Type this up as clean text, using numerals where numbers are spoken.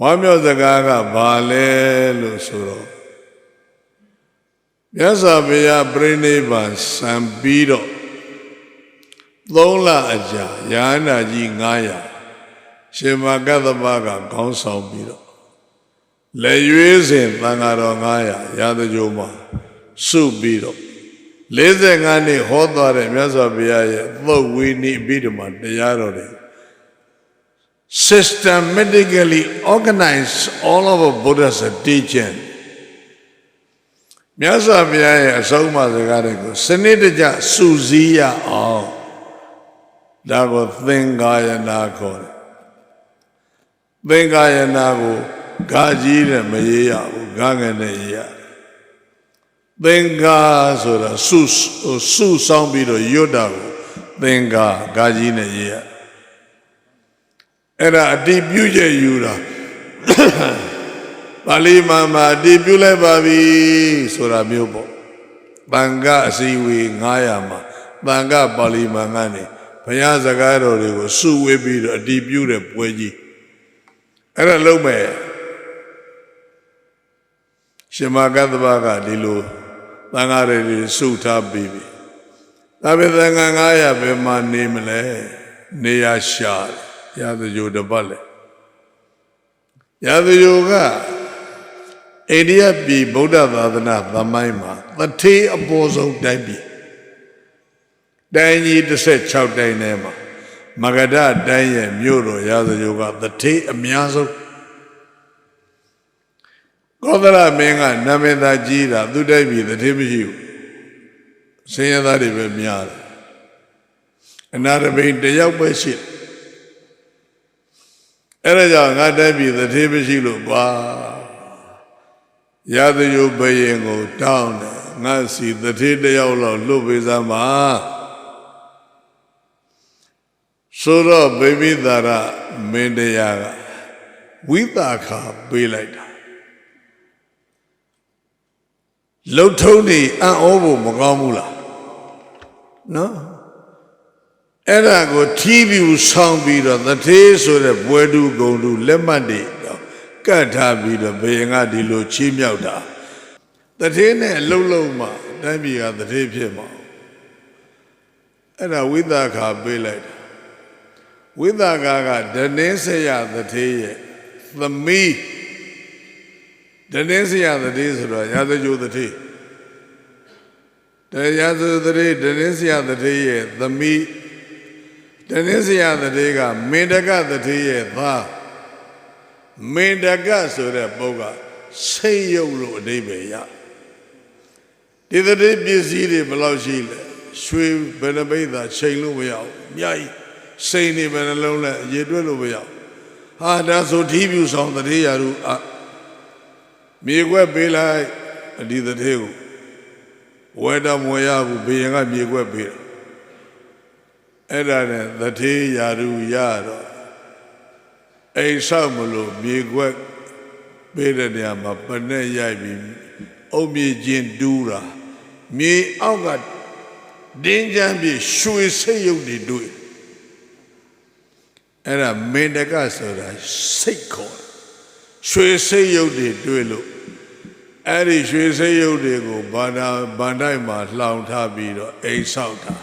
ဝါမြောက်စကားကဘာလဲလို့ဆိုတော့မြတ်စွာဘုရားပြိဋိဘံစံပြီးတော့3 လအကြာယာဟနာကြီး900ရှင်မကတ္တပကခေါင်းဆောင်ပြီးတော့လက်ရွေးစဉ်သံဃာတော်900ရာဇကြိုမှာစုပြီးတော့45နှစ်ဟောသွားတဲ့မြတ်စွာဘုရားရဲ့သုတ်ဝီနိပြီးတော့မှတရားတော်တွေsystematically organized all over Buddha's teaching မြတ်စွာဘုရားရဲ့အဆုံးအမစကားတွေကိုစနစ်တကျစုစည်းရအောင်ဒါကိုသင်္ကာယနာခေါ်တယ်သင်္ကာယနာကိုဂါကြီးနဲ့မရေးရဘူးဂါငယ်နဲ့ရေးရသင်္ကာဆိုတာစုဆောင်းပြီးတော့ရွတ်တာကိုသင်္ကာဂါကြီးနဲ့ရေးရအဲ့ဒါအတိပြုချက်ယူတာပါဠိမှာအတိပြုလိုက်ပါပြီဆိုတာမျိုးပေါ့သံဃာအစည်းအဝေး900မှာသံဃာပါဠိမှာကနေဘုရားစကားတော်တွေကိုစုဝေးပြီးတော့အတိပြုတဲ့ပွဲကြီးအဲ့ဒါလုံးမဲ့ရှင်မကတ္တဗကဒီလိုသံဃာတွေစုထားပြီးပြီဒါပေမဲ့သံဃာ900ဘယ်မှာနေမလဲနေရရှာရာဇကြိုတပတ်လေရာဇကြိုကအိန္ဒိယပြည်ဗုဒ္ဓသာသနာသမိုင်းမှာတထေးအပေါ်ဆုံးတိုင်းပြည်တိုင်းကြီး16တိုင်းထဲမှာမဂဓတိုင်းရဲ့မြို့တော်ရာဇကြိုကတထေးအများဆုံးကောသလမင်းကနာမည်သာကြီးတာသူတိုင်းပြည်တထေးမရှိဘူးဆင်းရဲသားတွေပဲများတယ်အနာရဘိန်တယောက်ပဲရှိတယ်အဲ့ဒါကြောင့်ငါတိုင်းပြည်တထေးမရှိလို့ကွာရာဇကြိုဘယင်ကိုတောင်းတယ်ငါစီတထေးတယောက်လောက်လွတ်ပေးစမ်းပါဆိုတော့ဗိမိသာရမင်းတရားကဝိသခာပေးလိုက်တာလှုပ်ထုံးနေအံ့ဩဖို့မကောင်းဘူးလားနော်အဲ့ဒါကိုထီးပြူဆောင်ပြီးတော့တထေးဆိုတဲ့ဘွယ်တူဂုံတူလက်မှတ်တွေကတ်ထားပြီးတော့ဘယင်ကဒီလိုချီးမြှောက်တာတထေးနဲ့လှုပ်လုံးမှတိုင်းပြည်ကတထေးဖြစ်မှာအဲ့ဒါဝိသခာပေးလိုက်တာဝိသခာကဒနေဆရာတထေးရဲ့သမီးဒနေဆရာတထေးဆိုတော့ရာဇကြိုတထေးတရားစုတထေးဒနေဆရာတထေးရဲ့သမီးဒနေဆရာတထေးကမင်တကတထေးရဲ့သားမင်တကဆိုတဲ့ပုဂ္ဂိုလ်စိတ်ရုပ်လို့အဓိပ္ပာယ်ရဒီတထေးပစ္စည်းတွေဘယ်လောက်ရှိလဲရွှေဘယ်နှပိဿာချိန်လို့မရဘူးအများကြီးစိတ်နေဘယ်နှလုံးလဲရေတွက်လို့မရဘူးဟာဒါဆိုထီးပြူဆောင်တထေးရာတို့မြေခွက်ပေးလိုက်ဒီတထေးကိုဝဲတော်မွေရဘူးဘယင်ကမြေခွက်ပေးတယ်အဲ့ဒါနဲ့တထေးရာတို့ရတော့အိမ်ဆောက်မလို့မြေခွက်ပေးတဲ့နေရာမှာပနဲ့ရိုက်ပြီးအုတ်မြေချင်းတူးတာမြေအောက်ကတင်းချမ်းပြီးရွှေစိတ်ရုပ်တွေတွေ့အဲ့ဒါမင်တကဆိုတာစိတ်ခေါ်ရွှေစိတ်ရုပ်တွေတွေ့လို့အဲ့ဒီရွှေစိတ်ရုပ်တွေကိုဘာတိုင်းမှာလှောင်ထားပြီးတော့အိမ်ဆောက်တာ